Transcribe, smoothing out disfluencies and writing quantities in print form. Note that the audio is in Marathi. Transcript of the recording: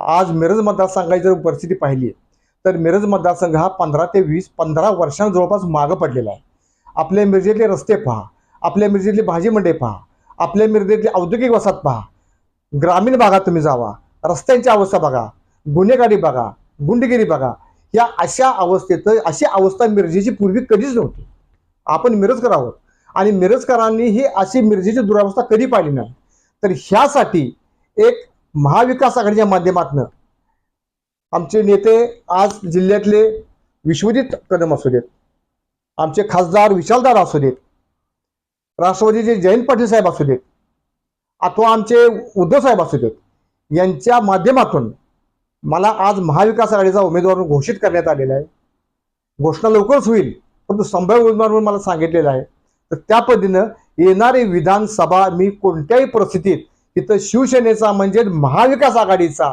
आज मिरज मतदारसंघाची जर परिस्थिती पाहिली तर मिरज मतदारसंघ हा 15 ते 15 वर्षांत जवळपास मागं पडलेला आहे. आपल्या मिरजेतले रस्ते पहा, आपल्या मिरजेतली भाजी मंडई पहा, आपल्या मिरजेतली औद्योगिक वसाहत पहा, ग्रामीण भागात तुम्ही जावा, रस्त्यांची अवस्था बघा, गुन्हेगारी बघा, गुंडगिरी बघा. या अशा अवस्थेत अशी अवस्था मिरजेची पूर्वी कधीच नव्हती. आपण मिरजकर आहोत आणि मिरजकरांनी ही अशी मिरजेची दुरावस्था कधी पाहिली नाही. तर ह्यासाठी एक महाविकास आघाडीच्या माध्यमातून आमचे नेते आज जिल्ह्यातले विश्वजित कदम असू देत, आमचे खासदार विशालदादा असू देत, राष्ट्रवादीचे जयंत पाटील साहेब असू देत, अथवा आमचे उद्धव साहेब असू देत, यांच्या माध्यमातून मला आज महाविकास आघाडीचा उमेदवार घोषित करण्यात आलेला आहे. घोषणा लवकरच होईल, परंतु संभाव्य उमेदवार म्हणून मला सांगितलेलं आहे. तर त्या पद्धतीनं येणारी विधानसभा मी कोणत्याही परिस्थितीत तिथं शिवसेनेचा म्हणजे महाविकास आघाडीचा